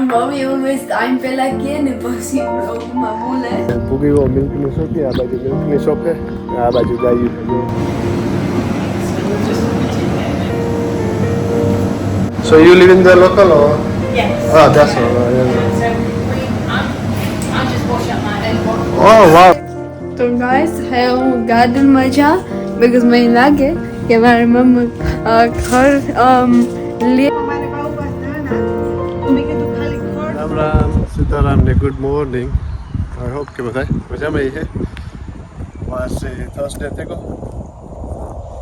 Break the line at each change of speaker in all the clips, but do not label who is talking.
Mummy Umesh time પહેલા કે ને પછી બ્લોગમાં બોલે
પૂગી ગયો મિલ્કની શોપ આ બાજુ મિલ્કની શોપ છે આ બાજુ ગાયું છે જો So you live in the local or?
Yes.
Ah, that's all.
So I'm just washing up my own bottle.
Oh wow.
તો ગાઈસ હે હું ગાર્ડનમાં જા બીકોઝ મને લાગે કે મારી મમ્મી ઘર લે
राम राम सीताराम ने गुड मॉर्निंग आई होप के बताए मजा में ही है वहाँ से थर्सडे थे को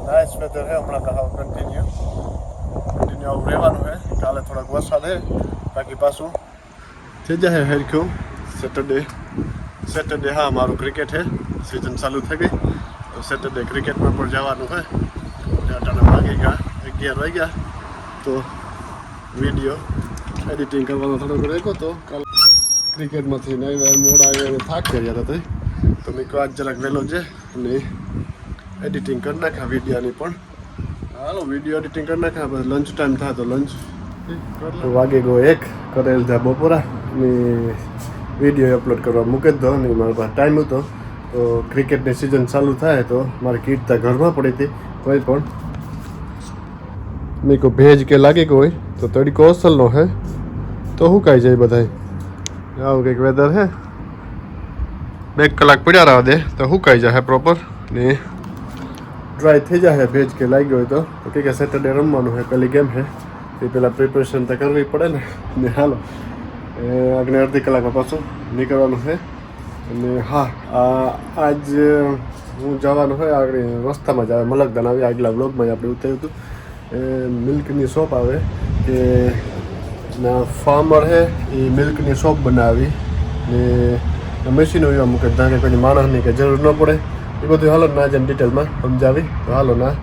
नाइस वेदर है हमारा कहा कंटिन्यू રહેવાનું है કાલે થોડાક વરસાદ है બાકી પાછું થઈ જાય હેર ક્યું સેટરડે હા મારું ક્રિકેટ है सीजन चालू થઈ ગઈ તો સેટરડે ક્રિકેટમાં પણ જવાનું है અટાણા વાગેગા 11 વાગ્યા તો વિડીયો એડિટિંગ કરવાનો થોડોક રહેતો તો કાલ ક્રિકેટમાંથી નહીં મોડા આવ્યા થાક કર્યા હતા તો મેં કહ્યું આજ જરાક વહેલો છે અને એડિટિંગ કરી નાખ્યા વિડીયોની પણ હાલો વિડીયો એડિટિંગ કરી નાખ્યા પછી લંચ ટાઈમ થાય તો લંચ વાગે ગયો 1 કરેલ હતા બપોરા ને વિડીયો અપલોડ કરવા મૂકી દો ને મારા પાસે ટાઈમ હતો તો ક્રિકેટની સિઝન ચાલુ થાય તો મારી કીટ ત્યાં ઘરમાં પડી હતી કોઈ પણ મેં કહું ભેજ કે લાગી ગયો હોય તો તડકો અસલનો હે તો શું કાંઈ જાય બધાય આવું કંઈક વેધર હે 2 કલાક પડ્યા રહેવા દે તો શું કાંઈ જાય પ્રોપર ને ડ્રાય થઈ જાય ભેજ કે લાગી ગયો હોય તો કે સેટરડે રમવાનું છે પેલી ગેમ છે એ પહેલાં પ્રિપરેશન તો કરવી પડે ને હાલો આગળ અડધી કલાકમાં પાછું નીકળવાનું છે અને હા આજ હું જવાનું હોય આગળ રસ્તામાં જ આવે મલકદાન આવી આગલા બ્લોગમાં આપણે ઉતાર્યું હતું મિલ્કની શોપ આવે કે ના ફાર્મર છે એ મિલ્કની શોપ બનાવી ને મશીનો એવા મૂકે ત્યાં કે કોઈ માણસની કે જરૂર ન પડે એ બધું હાલો ના જેમ ડિટેલમાં સમજાવી તો હાલો ના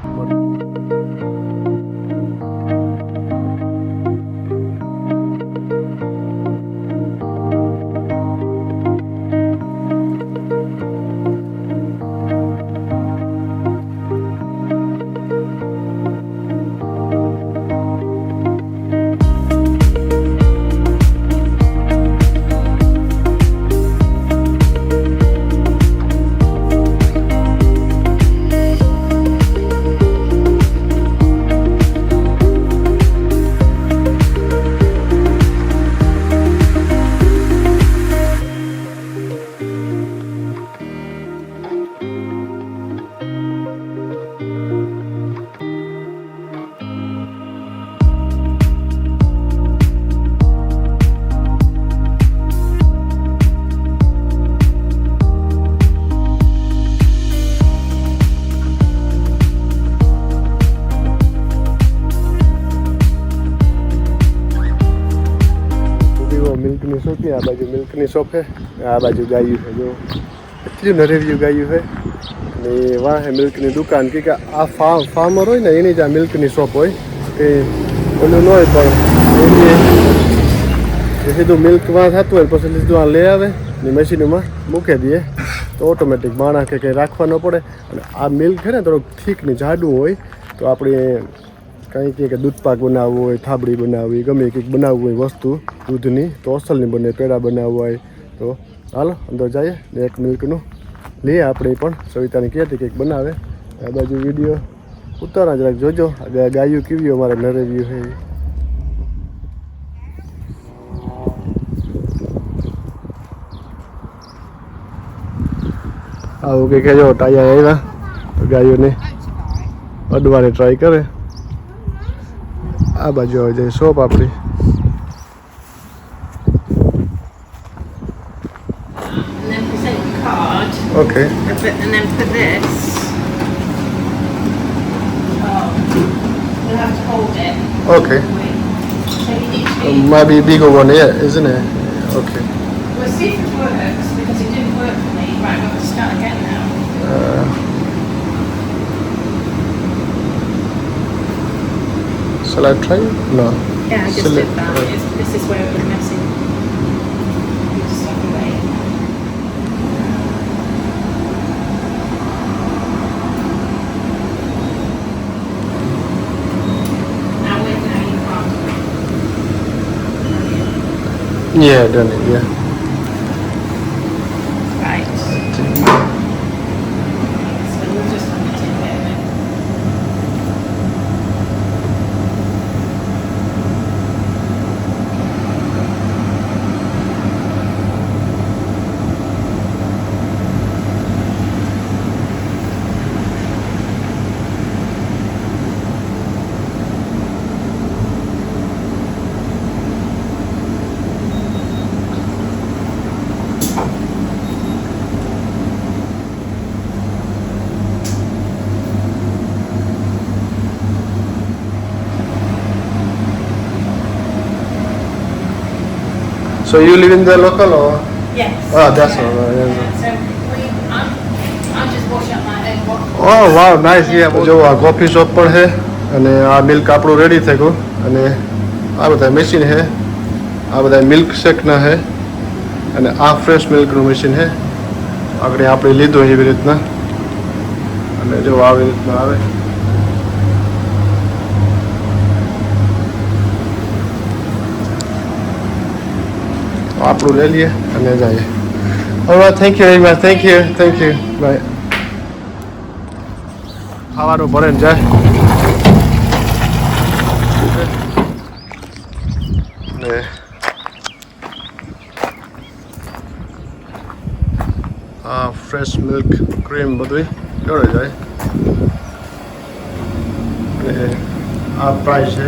મિલ્કની શોપ આ બાજુ મિલ્કની શોપ છે આ બાજુ ગાયું છે જો એટલું નરેવ્યું ગાયું છે અને વાહ હે મિલ્કની દુકાન કે આ ફાર્મર હોય ને એની જ આ મિલ્કની શોપ હોય કે ઓલું ન હોય પણ એ સીધું મિલ્ક વાં થતું હોય પછી સીધું આ લઈ આવે ને મશીનમાં મૂકી દઈએ તો ઓટોમેટિક માણસ કે કંઈ રાખવા ન પડે અને આ મિલ્ક છે ને થોડુંક થીક ને જાડું હોય તો આપણે કંઈ કે દૂધ પાક બનાવવું હોય થાબડી બનાવવી ગમે કંઈક બનાવવું હોય વસ્તુ દૂધની તો અસલની બને પેડા બનાવવા હોય તો હાલો અંદર જઈએ ને એક મિલ્કનું લઈએ આપણે પણ સવિતાને કહેતી કંઈક બનાવે આ બાજુ વિડીયો ઉતારા જરાક જોજો ગાયું કેવી અમારે નરેવ્યું છે આવું કંઈક જો ટાયા આવ્યા તો ગાયોને અડવાને ટ્રાય કરે આ બાજુ આવી જાય શોપ આપણી Okay.
And then for this, you'll have to hold it.
Okay.
So you need to
Maybe bigger one, yeah, isn't it? Okay.
We'll see if it works because it didn't work for me. Right, I'm going to start again now.
Shall I try? No.
Yeah, I just
Shall
did that. This is where it was messing. You just have to wait.
Yeah, done it, yeah.
Right. So we'll just want to take that then.
So you live in the local or?
Yes.
Oh, that's
Yeah.
all right.
Yeah,
Yeah.
so I'm just wash up my own water.
Oh wow, nice. Yeah. જો આ coffee shop પણ છે અને આ milk આપણું ready થઈ ગયું અને આ બધા મશીન છે આ બધા મિલ્ક શેકના છે અને આ ફ્રેશ મિલ્કનું મશીન છે આગળ આપણે લીધું એવી રીતના અને જો આવી રીતના આવે આપણું લઈ લઈએ અને જઈએ. Alright, thank you very much. Thank you. Bye. ખાવાનું ભરે ને જાય ને આ ફ્રેશ મિલ્ક ક્રીમ બધું જોડે જાય ને આ પ્રાઇસ છે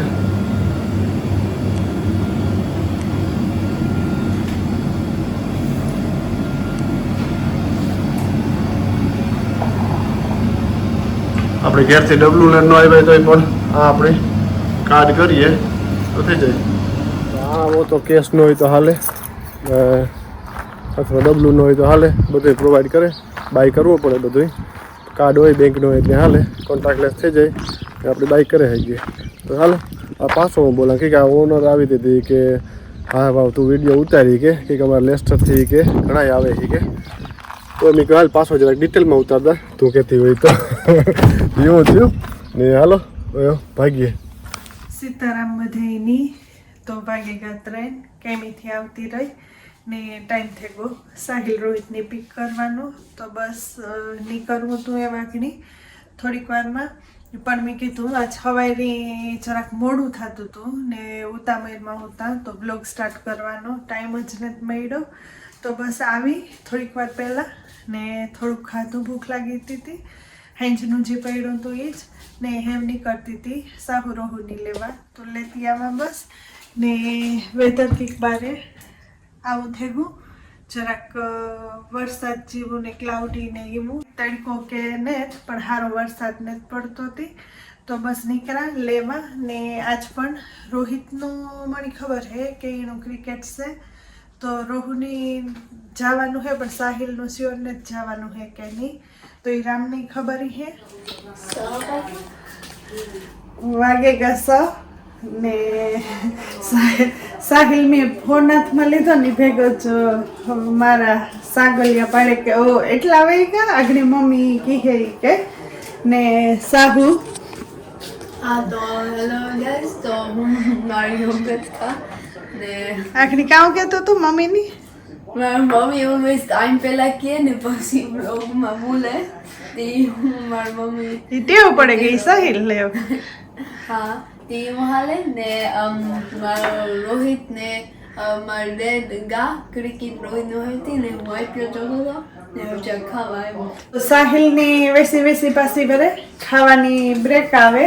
આપણે ઘેરથી ડબલું ને ન આવ્યા તો પણ આ આપણે કાર્ડ કરીએ તો થઈ જાય હા वो तो કેશ ન હોય તો હાલે અથવા ડબલું ન હોય તો હાલે બધું પ્રોવાઈડ કરે બાય કરવું પડે બધું કાર્ડ હોય બેંકનું હોય એટલે હાલે કોન્ટ્રાક્ટલેસ થઈ જાય આપણે બાય કરે શકીએ તો હાલે આ પાછો હું બોલા કે આ ઓનર આવી દીધી કે હા વાવ તું વિડીયો ઉતારી કે અમારા લેસ્ટરથી કે ઘણા આવે છે કે તો મેં કહ્યું હાલ પાછો જરાક ડિટેલમાં ઉતારતા તું કહેતી હોય તો એવું થયું ને હાલો ભાગીએ
સીતારામ બધાયની તો ભાગે ગયા ટ્રેન કેમીથી આવતી રહી ને ટાઈમ થઈ ગયો સાહિલ રોહિતને પિક કરવાનું તો બસ નીકળવું હતું એ વાગની થોડીક વારમાં પણ મેં કીધું આજ સવારે જરાક મોડું થતું હતું ને ઉતામેરમાં હતા તો બ્લોગ સ્ટાર્ટ કરવાનો ટાઈમ જ નથી મળ્યો તો બસ આવી થોડીક વાર પહેલાં ને થોડુંક ખાધું ભૂખ લાગી હતી હેંજનું જે પડ્યું હતું એ જ ને હેમ નીકળતી હતી સાહુ રોહુની લેવા તો લેતી આવા બસ ને વેધર કંઈક બારે આવું થઈ ગયું જરાક વરસાદ જેવું ને ક્લાઉડી ને એવું તડકો કે ને પણ સારો વરસાદ ને પડતો હતી તો બસ નીકળ્યા લેવા ને આજ પણ રોહિતનું મને ખબર છે કે એનું ક્રિકેટ છે તો રોહુની જવાનું છે પણ સાહિલનું શ્યોરને જ જવાનું છે કે નહીં તો એ રામની ખબર છે વાગેગા સ ને સાહિલ મેં ફોન હાથમાં લીધો ને ભેગો જ મારા સાગલિયા પાડે કે ઓ એટલા વાગ્યા આગળ મમ્મી કહે કે ને સાહુ
હા તો હેલો ગાઈસ તો હું મારી મમ્મી હતા ને
આખરી કામ કહેતો તું મમ્મીની
મારી મમ્મી ઓલવેઝ ટાઈમ પહેલા કહે ને પછી બ્લોગમાં બોલે તે હું મારી મમ્મી
એ ટેવ પડે ગઈ સાહિલ લેવ
હા તે હાલે ને મારો રોહિત ને મારા ડેડ ગા ક્રિકેટ રોહિતનો હતી ને હું આઈપીએલ જોતો હતો ને પછી ખાવા આવ્યો
તો સાહિલની વેસી પાછી કરે ખાવાની બ્રેક આવે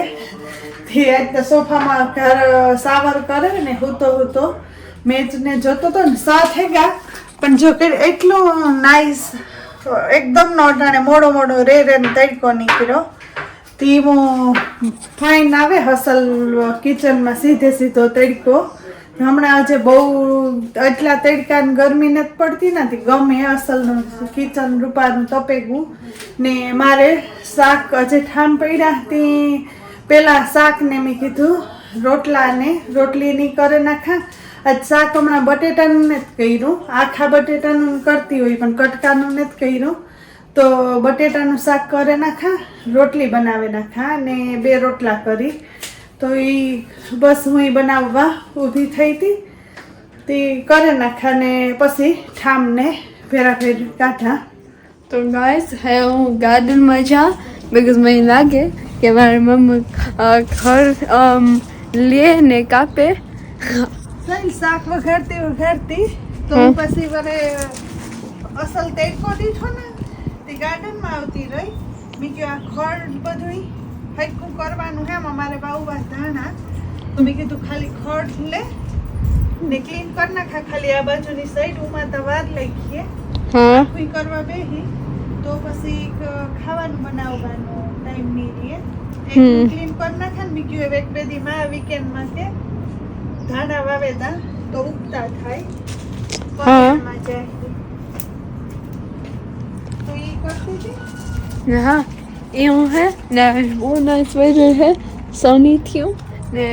તે આજ સોફામાં ઘર સાવર કરે ને હૂતો મેચને જોતો તો ને સાથે ગયા પણ જો કે એટલું નાઈસ એકદમ નોટાને મોડો રે તડકો નીકળ્યો તે હું ફાઇન આવે હસલ કિચનમાં સીધો તડકો હમણાં આજે બહુ એટલા તડકાની ગરમી નથી પડતી નથી ગમે અસલનું કિચન રૂપાનું તપેગું ને મારે શાક હજી ઠામ પડ્યા હતી પહેલાં શાકને મેં કીધું રોટલી નહીં કરે નાખા આજ શાક હમણાં બટેટાનું નથી કર્યું આખા બટેટાનું કરતી હોય પણ કટકાનું નથી કર્યું તો બટેટાનું શાક કરે નાખા રોટલી બનાવે નાખા ને 2 રોટલા કરી તો એ બસ હું બનાવવા ઊભી થઈ હતી તે કરે નાખ્યા ને પછી ઠામને ફેરાફેર કાઢા.
તો ગાઈસ હે હું ગાર્ડનમાં જાઉં બીકોઝ મને લાગે કે મારી મમ્મી ઘર લે ને કાપે.
સાહેબ શાક વઘારતી તો હું પછી વરે અસલ તેડકો દીઠો ને તે ગાર્ડનમાં આવતી રહી. મેં કહ્યું આ ખડ બધું હરખું કરવાનું હે અમારે બાઉવા ધાણા તો મેં કીધું ખાલી ખડ લે ને ક્લીન કરી નાખા ખાલી આ બાજુની સાઈડ ઉમાં તો વાર લખીએ આખું કરવા બેહી તો પછી ખાવાનું બનાવવાનો ટાઈમ નહીં રહે. ક્લીન કરી નાખા ને મેં કહ્યું હવે એક બે દીમાં વીકેન્ડમાં કે ધાણા વાવેતા તો ઉગતા થાય પગમાં જાય તો એ કરતી હતી.
હા એવું હે ને બહુ નાઇસ વેધર હે સની થયું ને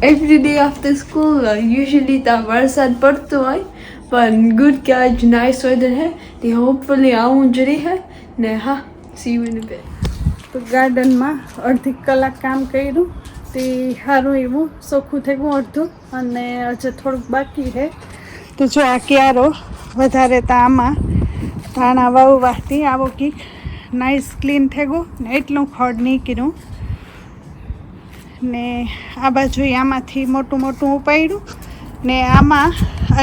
every day after school usually ત્યાં વરસાદ પડતો હોય પણ ગુડ કે આજ નાઇસ વેધર હે તે હોપફુલી આવું જ રહે ને હા C you in a bit.
તો ગાર્ડનમાં અડધી કલાક કામ કર્યું તે સારું એવું ચોખ્ખું થઈ ગયું અડધું અને હજુ થોડુંક બાકી છે. તો જો આ ક્યારો વધારે તો આમાં ધાણા વાવવાથી આવો કંઈક નાઇસ ક્લીન થઈ ગયું ને એટલું ખડ નીકળ્યું ને આ બાજુ આમાંથી મોટું મોટું ઉપાડ્યું ને આમાં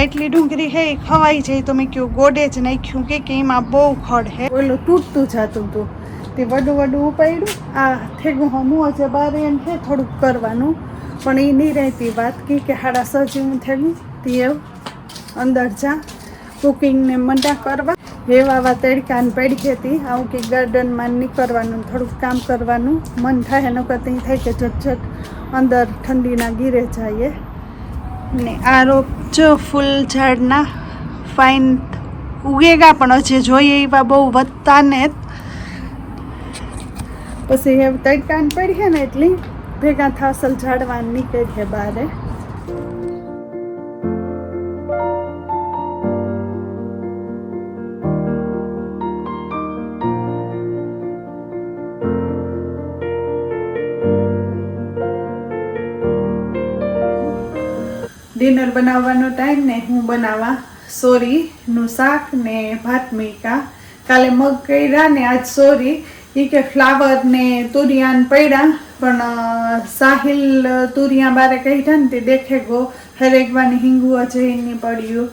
એટલી ડુંગળી હે ખવાઈ જાય તો મેં કહ્યું ગોડે જ નાખ્યું કે એમાં બહુ ખડ હે ઓલું તૂટતું જતું હતું તે વડું ઉપાડ્યું. આ થેગું હમું હજે બાર એમ છે થોડુંક કરવાનું પણ એ નહીં રહેતી વાત કે 6:30 જેવું થેગું તે અંદર જા કુકિંગને મંડા કરવા એવા તડકાને પડી હતી આવું કે ગાર્ડનમાં નીકળવાનું થોડુંક કામ કરવાનું મન થાય એનો કરતાં થાય કે ઝટઝટ અંદર ઠંડીના ગીરે જઈએ. ને આ રોપ જો ફૂલ ઝાડના ફાઇન ઉગેગા પણ હજી જોઈએ એવા બહુ વધતા ને પછી એ તડકાન પડી છે ને એટલી ભેગા થાસલ ઝાડવા નીકળે છે બારે. ડિનર બનાવવાનો ટાઈમ ને હું બનાવવા સોરીનું શાક ને ભાત મૂક્યા. કાલે મગ કર્યા ને આજ સોરી એ કે ફ્લાવર ને તુરિયાન પડ્યા પણ સાહિલ તુરિયા બારે કાઢ્યા ને તે દેખે ગો હરેકવાની હિંગુ જઈને પડ્યું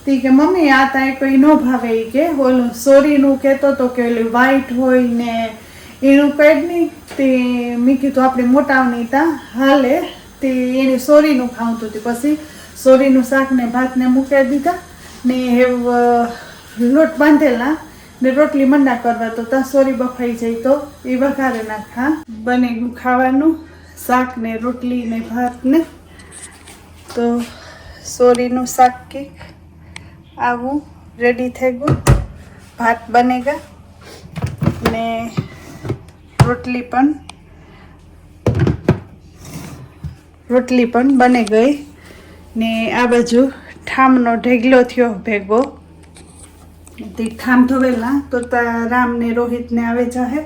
તે કે મમ્મી આ ત્યાં કોઈ ન ભાવે એ કે ઓલું સોરીનું કહેતો તો કે ઓલું વ્હાઈટ હોય ને એનું કાઢ નહીં તે મેં કીધું આપણે મોટાવની ત્યાં હાલે તે એને સોરીનું ખાવતું હતું. પછી સોરીનું શાક ને ભાતને મૂકી દીધા ને લોટ બાંધેલા ને રોટલી મંડા કરવા તો ત્યાં સોરી બફાઈ જાય તો એ વઘારે નાખા બને ખાવાનું શાક ને રોટલી ને ભાત ને. તો સોરીનું શાક કે આવું રેડી થઈ ગયું ભાત બનેગા ને રોટલી પણ બની ગઈ ને આ બાજુ ઠામનો ઢેગલો થયો ભેગો તે ઠામ ધોવેલા તો રામ ને રોહિત ને આવે જાહે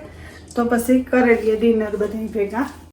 તો પછી કરી લઈએ ડિનર બધા ભેગા.